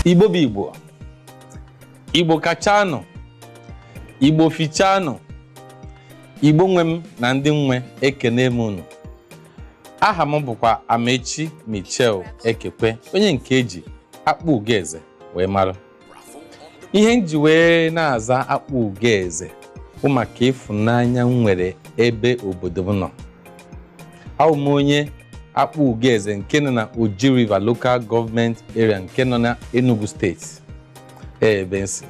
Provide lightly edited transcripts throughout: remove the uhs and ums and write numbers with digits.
Igbo bụ Igbo. Igbo kachanụ. Igbo fichanụ. Igbo nwe m na ndị nwe ekene m unu. Aha m bụkwa Amechi Michel Ekekwe, onye nke eji akpụ ugeze wee mara. Ihe nji wee na-aza akpụ ugeze bụ maka ịfụnanya m nwere ebe obodo m nọ. Abụ m onye akpụ ugeze nke nọ na Oji River Local Government Area nke nọ na Enugu Steeti. Ebe nsi.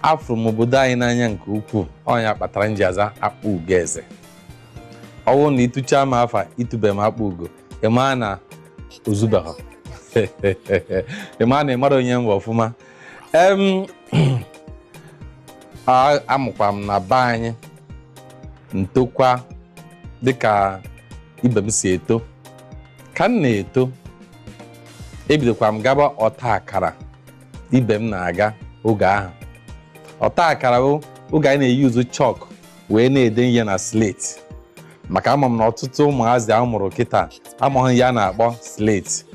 Afụrụ m obodo anyị n'anya nke ukwuu, ọnya kpatara nji aza akpụ ugeze. Ọ bụrụ na ịtụcha m afa itube m akpụ ugo, ịma na ozubeghị. Ịma na ịmara onye mbụ ọfụma. Amụkwa m na be anyị ntokwa dịka ibe m si eto. Ka m na-eto, ebidokwa m gaba ọta akara ibe m na-aga oge ahụ. Ọta akara bụ oge anyị na-eyuzu chalk wee na-ede ihe na slate. Maka ama m na ọtụtụ ụmụazị a mụrụ kịta amaghị ya na-akpọ slate,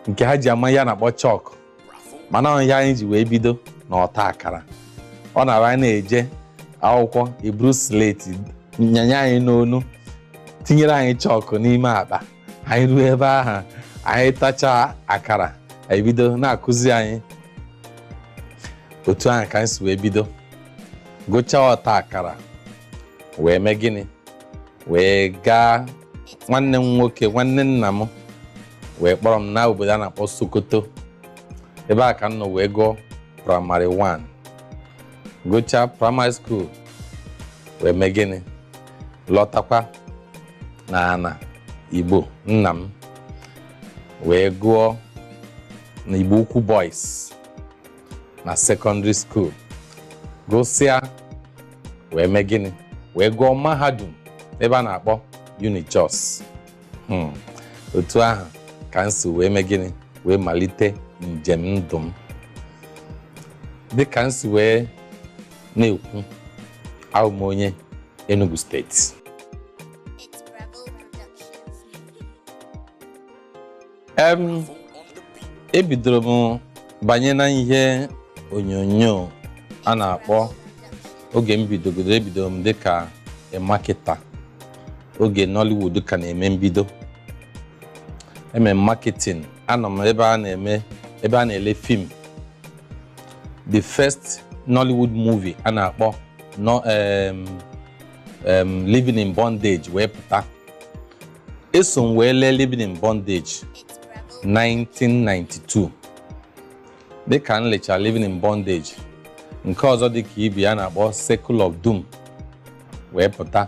nke ha ji ama ya na-akpọ chalk. Mana ihe anyị ji wee bido na ọta akara. Ọ na-abụ anyị na-eje akwụkwọ eburu slate nyanye anyị n'onu, tinyere anyị chalk n'ime akpa. Anyị ruo ebe ahụ, anyị tacha akara, anyị bido na-akụzi anyị. Otu ahụ ka anyị si wee bido gụchaa ọta akara wee mee gịnị, wee gaa nwanne m nwoke, nwanne nna m wee kpọrọ m na obodo a na-akpọ Sokoto. Ebe a ka m nọ wee gụọ primary 1, gụchaa primary school wee mee gịnị, lọtakwa na ana Igbo nna m wee gụọ na Igbo Ukwu Boys na secondary school. Gụsịa wee mee gịnị, wee gụọ mahadum ebe a na-akpọ UNIJOS. Otu ahụ ka m si wee mee gịnị, wee malite njem ndụ m. Dịka m si wee na-ekwu, abụ m onye Enugu Steeti. Ebidoro m banye na ihe onyonyo a na-akpọ, oge m bidoro m dịka marketer. Oge Nollywood ka na-eme mbido, eme marketing. Anọ m ebe a na-ele film. The first Nollywood movie a na-akpọ Living in Bondage wee pụta. Eso m wee lee Living in Bondage 1992. Dịka m lechara Living in Bondage, nke ọzọ dịka ibe ya na-akpọ Circle of Doom wee pụta,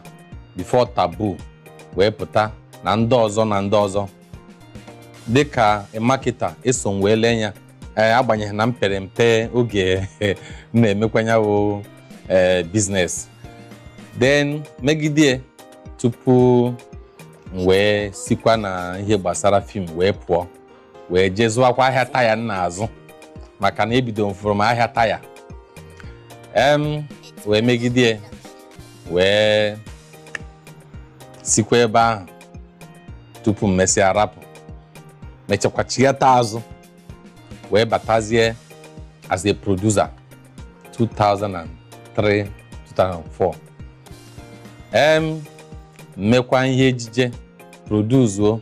Before Taboo wee pụta, na ndị ọzọ. Dịka marketer, eso m wee lee ya, agbanyeghị na m pere mpe oge na-emekwanya bụ business. Then megide tupu m wee sikwa na ihe gbasara film wee pụọ, wee jee zụọkwa ahịa taya n'azụ, maka na ebido mfụrụ m ahịa taya. Wee megide wee sikwa ebe ahụ tupu m mesịa rapụ, mechakwa chighata azụ wee batazie as a producer 2003 2004. Mmekwa ihe ejije produce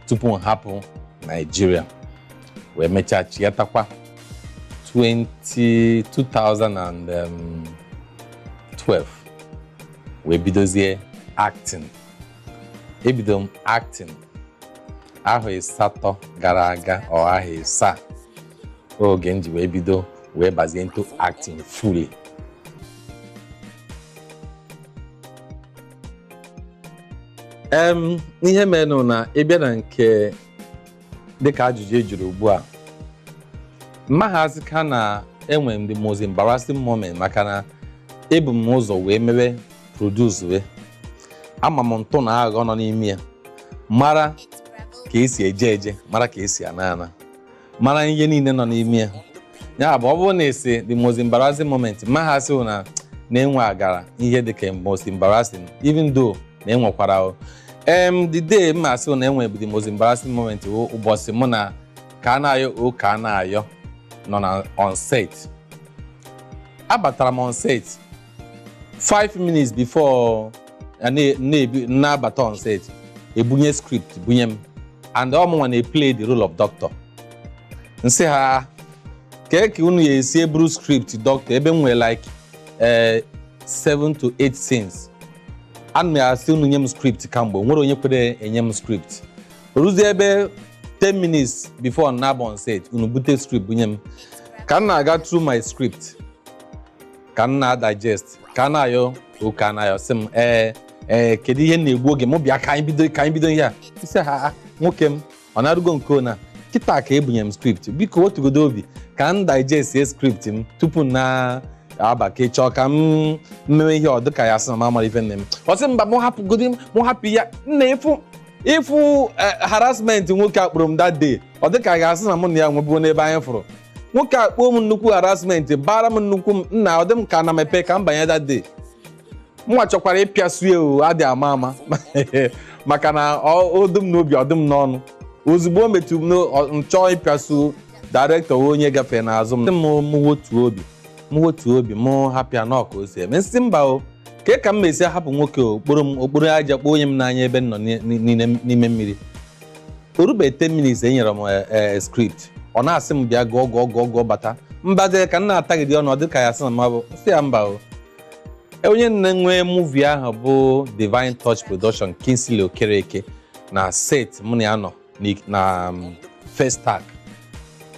tupu m hapụ Nigeria, wee mechaa chighatakwa 2012 wee bidozie acting. Ebido m acting ahụ 8 gara aga, ọ ahụ 7 oge m ji wee bido wee bazie into acting fully. Ihe menụ na ịbịa na nke dịka ajụjụ ejuru ugbu a, mmaghazi ka na enwe m the most embarrassing moment, maka na ebu m ụzọ wee mewe produce wee ama m ntụ na aghọ nọ n'ime ya, mara ka esi eje, mara ka esi ana, mara ihe niile nọ n'ime ya. Ya bụ ọ bụrụ na esi the most embarrassing moment, mmaghazi na na-enwe agara ihe dịka most embarrassing, even though na enwekwara the day m asị na enwe the most embarrassing moment ụbọchị mụ na ka a na-ayọ nọ on set. Abatara m on set 5 minutes before na-abata on set. Ebunye script bunye m, and ọmụnwa na-play the role of doctor. Nsị ha ka unu ya esi eburu script doctor ebe m nwere like 7 to 8 scenes. Ana m asị unu nye m script kamgbe, nwere onye kwere enye m script. Oruzie ebe 10 minutes before na-aba on set, unu bute script bunye m. Ka m na-aga through my script, ka m na-digest, ka na-ayọ ụka na-ayọ sị m kedu ihe na-egbu oge m bịa ka anyị bido ihe a. Isi ha nwoke m ọ na-arụgo nke na kịta ka ebunye m script, biko otugodo obi ka m digest script m tupu na-aba ka ịchọ ka m mewe ihe ọ dịka ya sị na mamara ife nne m. Ọ sị mba mụ hapụ ya nna ịfụ harassment nwoke akpụrụ m that day, ọ dịka a ga-asị na mụ na ya nwebuo n'ebe anyị fụrụ. Nwoke akpụọ m nnukwu harassment, bara m nnukwu nna, ọ dị m ka na mepe ka m banye that day. Mwa chọkwara ịpịasụ ewu adị ama maka na ọdụm n'obi ọdụm n'ọnụ. Ozugbo o metụ m nchọ ịpịasụ director onye gafee n'azụ m, m wotu obi m hapịa n'ọka o si eme. Nsị mba o ka m mesi hapụ nwoke okporo aja kpọọ onye m n'anya ebe nọ n'ime mmiri. Orube 10 minutes enyere m script, ọ na-asị m bịa gụọ bata mbaze ka m na-atagide ọnụ, ọ dịka ya sị na mabụ sị ya mba o. Onye na-enwe movie ahụ bụ Divine Touch Production, Kingsley Okereke na set mụ na ya nọ na first tag.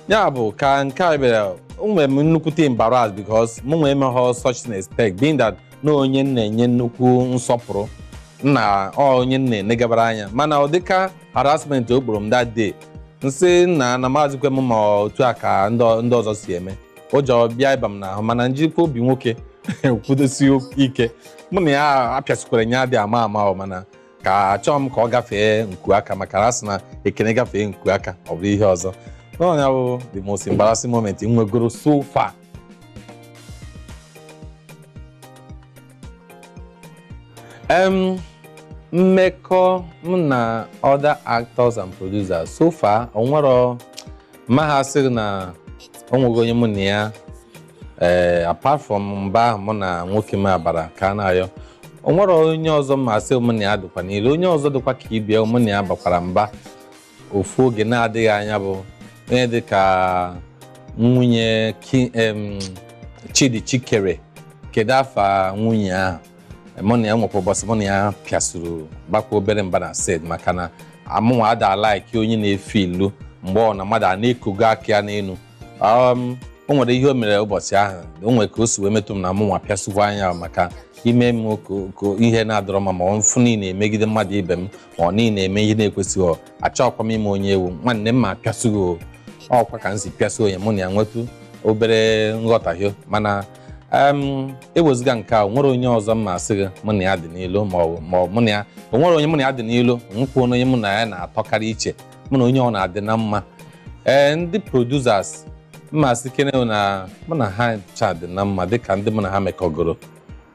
Ya bụ ka nke a bịara nwere m nnukwute embarrassed because mụ nwee emeghe such an expect, being that na onye na-enye nnukwu nsọpụrụ na onye na-enegabara anya, mana ọ dịka harassment o kporo m that day. Nsị na maazị kwe m ma otu a ka ndị ọzọ si eme, ụjọ bịa ịba m n'ahụ, mana njikwa obi nwoke kwudosi ike mụ na ya apịasịkwara nya dị ama mana ka achọọ m ka ọ gafee nku aka, maka na asị na ekene gafee nku aka ọ bụrụ ihe ọzọ. N'ọnya bụ the most embarrassing moment m nwegoro so far. Mmekọ m na other actors and producers so far onwero mahasị na onwego onye mụ na ya apart from mba mụ na nwoke m abara ka na-ayọ, onwere onye ọzọ masị mụ na ya dịkwa n'ilu. Onye ọzọ dịkwa ka ibia mụ na ya bakwara mba ofu oge na-adịghị anya bụ onye dịka nwunye Chidi Chikere. Kedu afa nwunye ahụ? Mụ na ya nwekwa ụbọchị mụ na ya pịasuru gbakwa obere mba na set, maka na amụnwa ada like onye na-efe ilu mgbe ọ na mmadụ a na-ekogo aka ya n'elu. O nwere ihe o mere ụbọchị ahụ, o nwere ka o si wee metụ m na mụnwa pịasụkwa anya maka ime m ihe na-adọrọ ma ọ mfụ niile emegide mmadụ ibe m, ma ọ niile eme ihe na-ekwesịghị. Achọkwa m ime onye ewu, nwanne m ma pịasụghị ọkwa ka m si pịasụ onye mụ na ya nwetụ obere nghọtahie. Mana ewezụga nke a, nwere onye ọzọ m masị gị mụ na ya dị n'ilu, ma ọ mụ na ya o nwere onye mụ na ya dị n'ilu, nwekwa onye mụ na ya na-atọkarị iche, mụ na onye ọ na-adị na mma. Ndị producers mmasị kene na mụ na ha ncha dị na mma dịka ndị mụ na ha mekọgoro.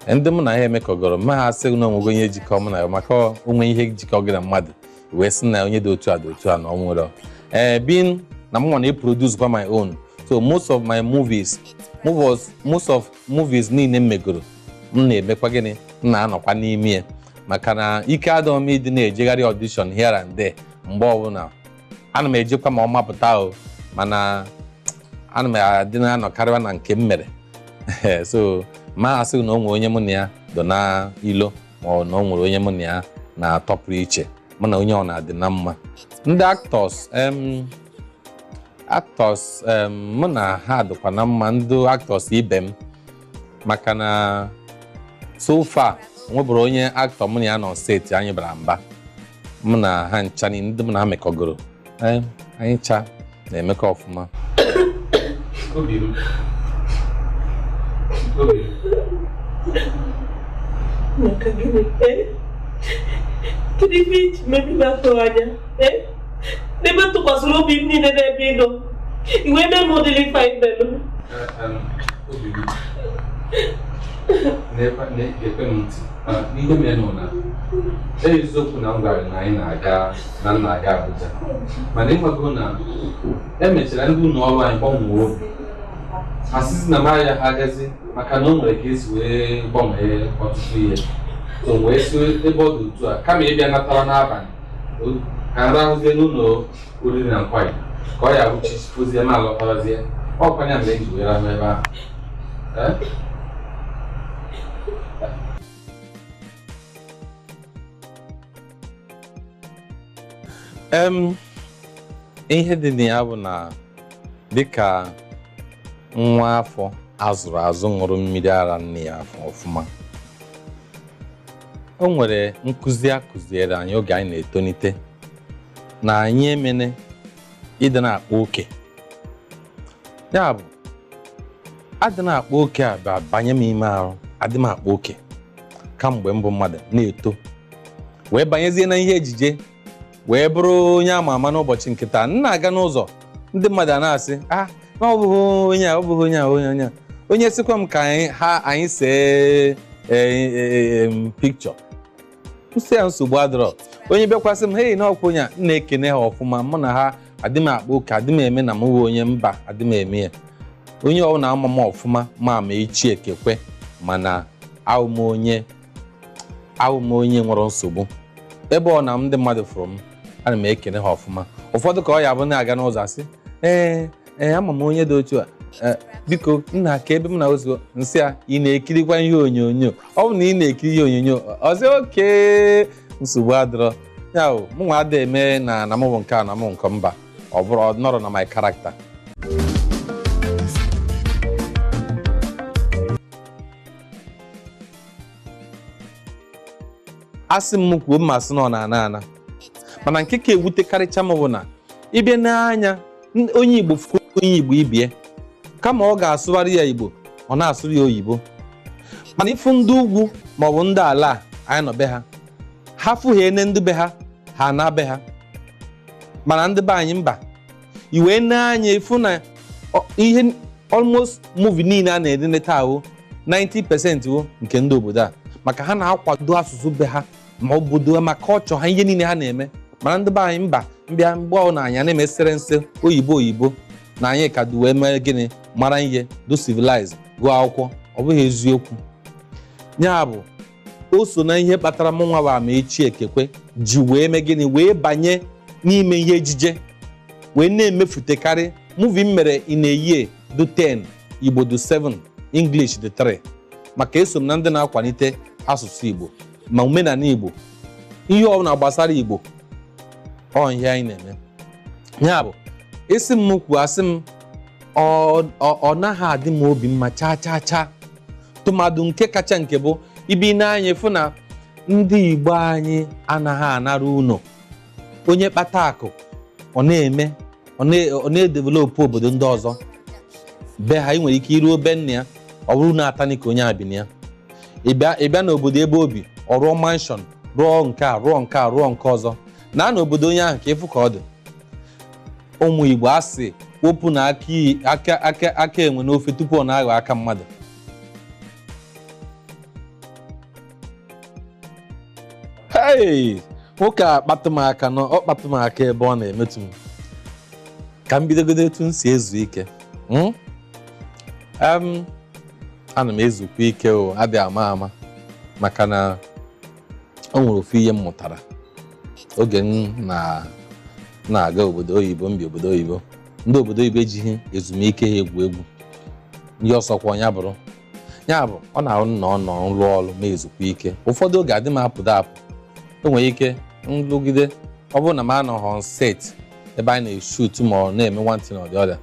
Ndị mụ na ha emekọgoro ma ha sị na onwego onye jikọ mụ na ya, maka onwe ihe jikọ gị na mmadụ wee sị na onye dị otu a dị otu a na ọ nwere. Being na mụ na produce kwa my own, so most of movies niile m megoro m na-emekwa gịnị, m na-anọkwa n'ime ya, maka na ike adịghị m ịdị na-ejegharị audition here and there. Mgbe ọbụla ana m ejekwa ma ọ mapụta o, mana ana m adị na-anọkarịwa na nke m mere. So ma asị na o nwere onye mụ na ya dọ na ilo, ma ọ na o nwere onye mụ na ya na-atọpụrụ iche, mụ na onye ọ na-adị na mma. Ndị actors mụ na ha dịkwa na mma, ndị actors ibe m, maka na so far nwebụrụ onye actor mụ na ya nọ set anyị bara mba. Mụ na ha ncha ndị mụ na ha mekọgoro, anyị ncha na-emekọ ọfụma. Kedu ife iji mebi na-atụ anya? N'ebe tụkwasịrị obi m niile n'ebe ị nọ, iwe eme m ụdịrị ife anyị melụ. Na-ekwe m ntị, n'ihe mere na eziokwu na m gwara na anyị na-aga Abuja, mana ịmago na emechara ndị ụlọ ọrụ anyị gbanwee obi asịsị na maya agazi maka na o nwere ka esi wee gbanwee ọtụtụ ihe so wee si ebe ọ dị otu a kama ịbịa natara n'abalị ka nrahụzie n'ụlọ oriri na nkwari ka ọ ya ozie ma alọtarazie ọkwanya mgbe eji wee rahụ ebe ahụ ihe dị na ya bụ na dịka nwa afọ azụrụ azụ ṅụrụ mmiri ara nne ya afọ ọfụma o nwere nkụzi a kụziere anyị oge anyị na-etonite na anyị emene ịdị na-akpa oke ya bụ adị na-akpa oke a banye m ime ahụ adị m akpa oke kamgbe mbụ mmadụ na-eto wee banyezie na ihe ejije wee bụrụ onye ama ama n'ụbọchị nkịta na-aga n'ụzọ ndị mmadụ a na-asị na ọ bụghị onye a ọ bụghị onye a onye a onye sikwa m ka anyị see pikchọ nsị ya nsogbu adịrọ onye bịakwasị m hei na ọkwa onye a na-ekene ha ọfụma mụ na ha adị m akpa oke adị m eme na m wee onye mba adị m eme ya onye ọ na-ama m ọfụma ma echi ekekwe mana ahụ m onye nwere nsogbu ebe ọ na ndị mmadụ fụrụ m ana m ekene ha ọfụma ụfọdụ ka ọ ya bụ na-aga n'ụzọ asị ama m onye dị otu a biko nna ka ebe m na ozugbo nsị a ị na-ekirikwa ihe onyonyo ọ bụ na ị na-ekiri ihe onyonyo ọzọ oke nsogbu adịrọ ya bụ mụ nwa ada eme na m bụ nke a na m nke mba ọ bụrụ ọ nọrọ na my character. Asị m kwuo mmasị nọ na ana mana nke ka ewutekarịcha m bụ na ịbịa n'anya onye Igbo fụ onye Igbo ibie kama ọ ga-asụgharị ya Igbo ọ na-asụrụ ya oyibo mana ịfụ ndị ugwu maọbụ ndị ala anyị nọ be ha fụghee ne ndị be ha na be ha mana ndị be anyị mba iwee n'anya ịfụ na ihe almost movie niile a na-edene taa 90% nke ndị obodo a maka ha na-akwado asụsụ be ha ma obodo maka ọchọ ha ihe niile ha na-eme mana ndị be anyị mba mbịa mgbe ọ na anya na-emesịrị nsị oyibo na anyị ka dị wee mee gịnị mara ihe do civilize gụọ akwụkwọ ọ bụghị eziokwu ya bụ o so na ihe kpatara m nwa bụ ama echi ekekwe ji wee mee gịnị wee banye n'ime ihe ejije wee na-emefutekarị muvi m mere in a year do 10 Igbo do 7 English do 3 maka eso m na ndị na-akwalite asụsụ Igbo ma omenala Igbo ihe ọbụla gbasara Igbo ọ ihe anyị na-eme ya bụ esi m kwuo asị m ọ naghị adị m obi mma chaa tụmadụ nke kacha nke bụ ibi n'anya fụ na ndị Igbo anyị anaghị anara ụnọ onye kpata akụ ọ na-edevelopụ obodo ndị ọzọ be ha ị nwere ike iruo be nna ya ọ bụrụ na atani ka onye abịa ya ịbịa n'obodo ebe obi ọ rụọ manshọn rụọ nke a rụọ nke a rụọ nke ọzọ na n'obodo onye ahụ ka ịfụ ka ọ dị ụmụ Igbo asị wepụ na aka enwe n'ofe tupu ọ na-aghọ aka mmadụ nwoke a kpatụ m aka ọ kpatụ m aka ebe ọ na-emetụ m ka m bidogodo etu m si ezu ike ana m ezukwa ike adị ama maka na o nwere ofu ihe m mụtara oge m na-aga obodo oyibo mbi obodo oyibo ndị obodo oyibo ejighị ezumike ha egwu ndị ọsọkwa ya bụ ọ na-ahụ na ọ nọ nrụ ọrụ ma ezukwa ike ụfọdụ oge adị m apụ o nwere ike nrụgide ọ bụrụ na m anọghị on set ebe anyị na-eshut ma ọ na-eme nwantị na ọdịọrịa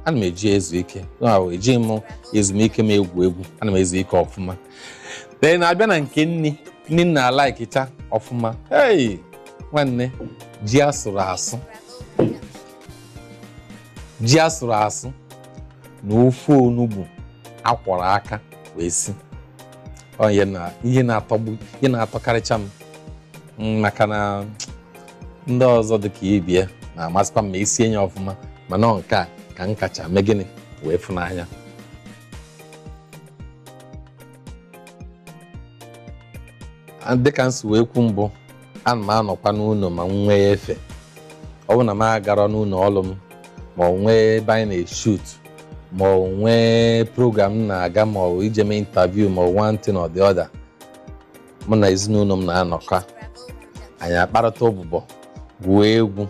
ana m eji ezu ike ejighị m ezumike m egwu ana m ezu ike ọfụma na-abịa na nke nni na-alaikịcha ọfụma nwanne ji asụrụ asụ na ofe onugbu akwọrọ aka wee si ihe na-atọkarịcha m maka na ndị ọzọ dị ka ibie na-amasịkwa m ma esie ya ọfụma mana nke a ka m kacha mee gịnị wee fụnanya dịka m si wee kwu mbụ ana m anọkwa n'ụlọ ma m nwee efe ọ bụ na m agara n'ụlọ ọrụ m ma ọ nwee ebe anyị na-eshut ma ọ nwee program na-aga ma ọ ije mee interview ma one thing or the other, mụ na ezinụlọ m na-anọkọ anyị akparịta ụbụbọ, gwuo egwu,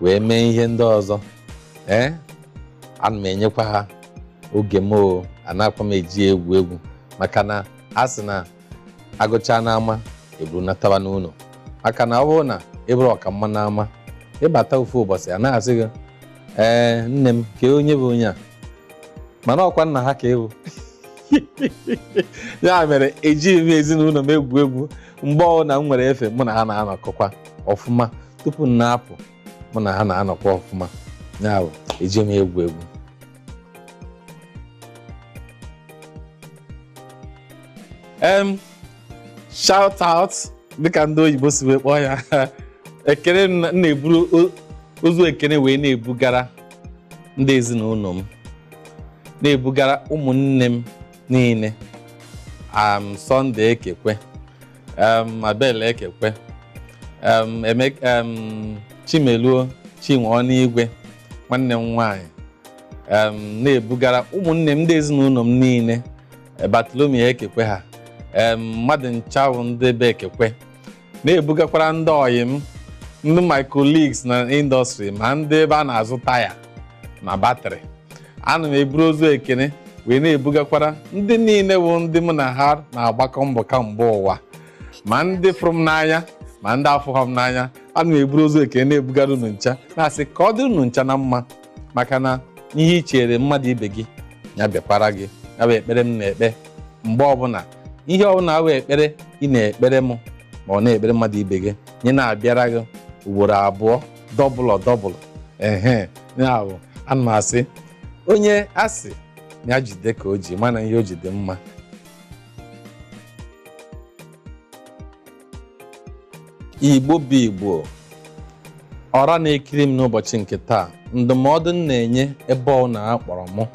wee mee ihe ndị ọzọ. Ana m enyekwa ha oge m, anakwa m eji egwu maka na a sị na agụcha n'ama eburu nataba n'ụlọ, maka na ọ bụrụ na ịbụrụ ọkamma n'ama ịbata ofu ụbọchị a na-asị gị nne m kee onye bụ onye a, mana ọkwa nna ha ka ewu. Ya mere ejighị m ezinụlọ m egwu mgbe ọ na m nwere efe mụ na ha na-anọkọkwa ọfụma. Tupu m na-apụ mụ na ha na-anọkwa ọfụma, ya bụ ejighị m egwu. Shout out dịka ndị oyibo si wee kpọọ ya. Ekene na-eburu ozu ekene wee na-ebugara ndị ezinụlọ m, na-ebugara ụmụnne m niile, Sunday Ekekwe, Abel Ekekwe, Chimeluo Chinweonigwe, nwanne m nwanyị, na-ebugara ụmụnne m ndị ezinụlọ m niile, Bartholomew Ekekwe ha, mmadụ nchawu ndị be Ekekwe, na-ebugakwara ndị ọyị m, ndị my colleagues na industry, ma ndị ebe a na-azụ taya na batrị. Ana m eburu ozu ekene wee na-ebugakwara ndị niile bụ ndị mụ na ha na-agbakọ mbọ kamgbe ụwa, ma ndị fụrụ m n'anya ma ndị afụghị m n'anya. Ana m eburu ozu ekene na-ebugara unu ncha, na-asị ka ọ dị unu ncha na mma, maka na ihe i chere mmadụ ibe gị ya bịakwara gị. Ya bụ ekpere m na-ekpe mgbe ọbụla, ihe ọbụla awụ ekpere ị na-ekpere m ma ọ na-ekpere mmadụ ibe gị, nye na-abịara gị ugboro abụọ, dọbụlụ. Ya bụ ana m asị onye asị ya jide ka o ji, mana ihe o ji dị mma. Igbo bụ Igbo, ọra na-ekiri m n'ụbọchị nke taa, ndụmọdụ m na-enye ebe ọ na-akpọrọ m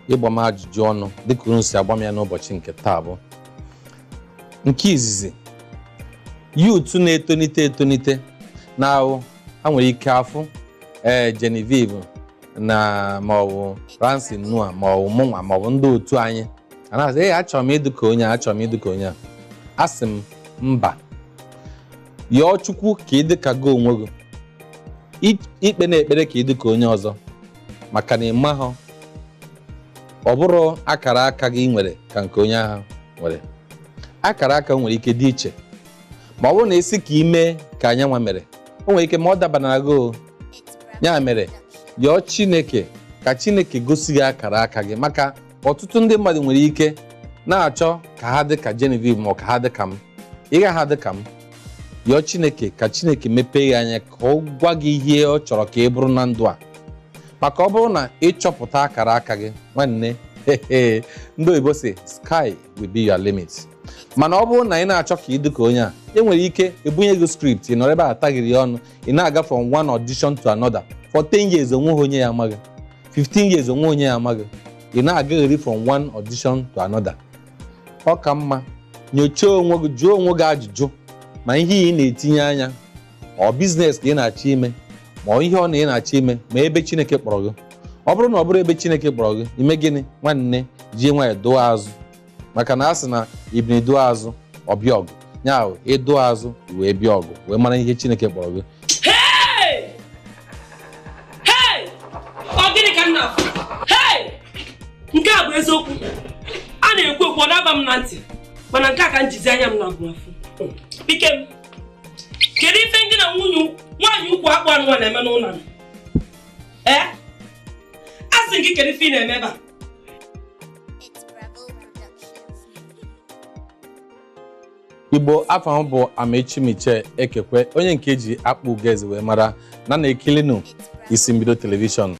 ịgba m ajụjụ ọnụ dịka unu si agba m ya n'ụbọchị nke taa bụ nke izizi. Youth na-etonite na-ahụ ha nwere ike afụ Genevieve na maọbụ Ransom Noah maọbụ mụnwa maọbụ ndị otu anyị, a na-asị achọrọ m ịdụ ka onye a, achọrọ m ịdụ ka onye a. Asị m mba, yọọ Chukwu ka ịdị ka gị onwe gị, ikpe na-ekpere ka ịdị ka onye ọzọ, maka na ịmahụ ọ bụrụ akara aka gị nwere ka nke onye ahụ nwere. Akara aka nwere ike dị iche, ma ọ bụrụ na esi ka ime ka anyanwa mere, o nwere ike ma ọ dabara gị. Ya mere yọọ Chineke ka Chineke gosi gị akara aka gị, maka ọtụtụ ndị mmadụ nwere ike na-achọ ka ha dị ka Genevieve ma ọ ka ha dị ka m. Ị gaghị adị ka m. Yọọ Chineke ka Chineke mepee ya anya, ka ọ gwa gị ihe ọ chọrọ ka ị bụrụ na ndụ a. Maka ọ bụrụ na ịchọpụta akara aka gị, nwanne, ndị oyibo si sky will be your limit. Mana ọ bụrụ na ị na-achọ ka ị dị ka onye a, e nwere ike ebunye gị script, ị nọrọ ebe a taghịrị ya ọnụ, ị na-aga from one audition to another. For 10 years onweghị onye ya amaghị, 15 years onwe onye ya amaghị, ị na-agaghịrị from one audition to another. Ọ ka mma nyochaa onwe gị, jụọ onwe gị ajụjụ, ma ihe ị na-etinye anya ọ biznes ka ị na-achọ ime, ma ọ ihe ọ na ị na-achọ ime, ma ebe Chineke kpọrọ gị. Ọ bụrụ na ọ bụrụ ebe Chineke kpọrọ gị, ime gịnị nwanne? Jie nwayọ dụọ azụ, maka na a sị na ibini dụọ azụ ọ bịa ọgụ. Ya bụ ịdụọ azụ wee bịa ọgụ, wee mara ihe Chineke kpọrọ gị. Ọ gịnị ka m na-afụ? Nke a bụ eziokwu. A na-ekwu ekwu, ọ na-aba m na ntị, mana nke a ka njizi anya m na-abụ afọ. Bike m, kedu ife ndị na nwaanyị ukwu akpụ anụ na-eme n'ụlọ m? A sị gị kedu ife ị na-eme ebe a? Igbo, afọ m bụ Amaechi Michel Ekekwe, onye nke ji akpụ ugezi wee mara na na-ekilinu isi mbido telivishọn